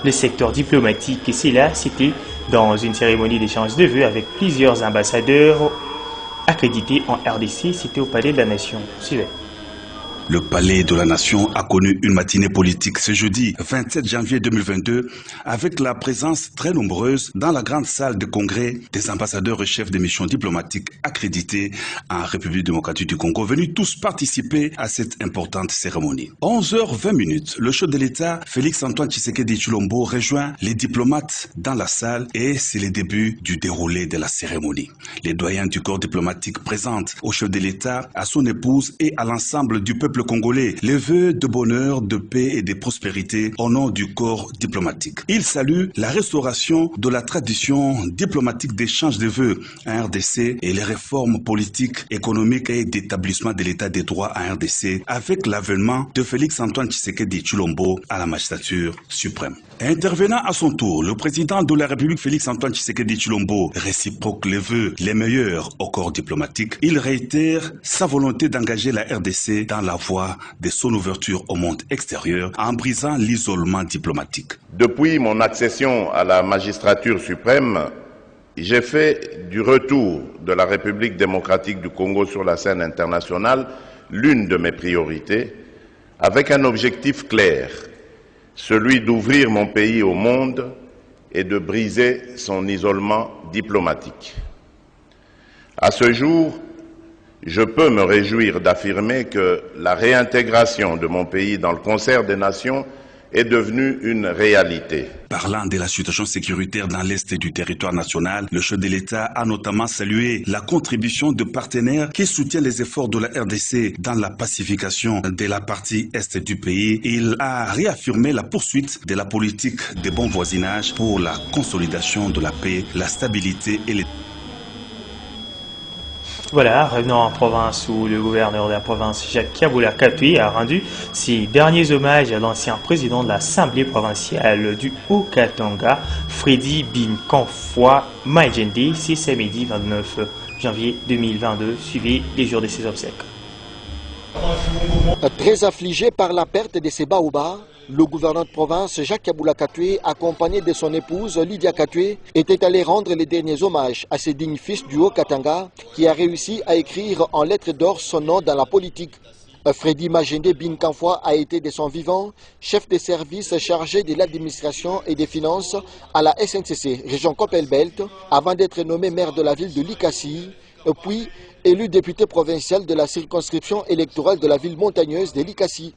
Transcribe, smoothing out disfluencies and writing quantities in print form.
le secteur diplomatique. Et cela, c'était dans une cérémonie d'échange de vœux avec plusieurs ambassadeurs accrédités en RDC. C'était au Palais de la Nation. Suivez. Le Palais de la Nation a connu une matinée politique ce jeudi 27 janvier 2022 avec la présence très nombreuse dans la grande salle de congrès des ambassadeurs et chefs des missions diplomatiques accrédités en République démocratique du Congo venus tous participer à cette importante cérémonie. 11h20, le chef de l'État Félix-Antoine Tshisekedi Tshilombo rejoint les diplomates dans la salle et c'est le début du déroulé de la cérémonie. Les doyens du corps diplomatique présentent au chef de l'État, à son épouse et à l'ensemble du peuple congolais les vœux de bonheur, de paix et de prospérité au nom du corps diplomatique. Il salue la restauration de la tradition diplomatique d'échange de vœux en RDC et les réformes politiques, économiques et d'établissement de l'état des droits en RDC avec l'avènement de Félix-Antoine Tshisekedi Tshilombo à la magistrature suprême. Intervenant à son tour, le président de la République Félix-Antoine Tshisekedi Tshilombo réciproque les vœux les meilleurs au corps diplomatique. Il réitère sa volonté d'engager la RDC dans la voie de son ouverture au monde extérieur en brisant l'isolement diplomatique. Depuis mon accession à la magistrature suprême, j'ai fait du retour de la République démocratique du Congo sur la scène internationale l'une de mes priorités, avec un objectif clair, celui d'ouvrir mon pays au monde et de briser son isolement diplomatique. À ce jour, je peux me réjouir d'affirmer que la réintégration de mon pays dans le concert des nations est devenue une réalité. Parlant de la situation sécuritaire dans l'est du territoire national, le chef de l'État a notamment salué la contribution de partenaires qui soutiennent les efforts de la RDC dans la pacification de la partie est du pays. Il a réaffirmé la poursuite de la politique de bon voisinage pour la consolidation de la paix, la stabilité et les... Voilà, revenons en province où le gouverneur de la province, Jacques Kabula Katui, a rendu ses derniers hommages à l'ancien président de l'Assemblée provinciale du Haut-Katanga, Freddy Binkanfoua Majende. C'est samedi 29 janvier 2022, suivi les jours de ses obsèques. Très affligé par la perte de ses baobas, le gouverneur de province Jacques Kabula Katui, accompagné de son épouse Lydia Katui, était allé rendre les derniers hommages à ce digne fils du Haut-Katanga qui a réussi à écrire en lettres d'or son nom dans la politique. Freddy Majende Binkanfoua a été de son vivant chef de service chargé de l'administration et des finances à la SNCC, région Copelbelt, avant d'être nommé maire de la ville de Likasi, puis élu député provincial de la circonscription électorale de la ville montagneuse de Likasi.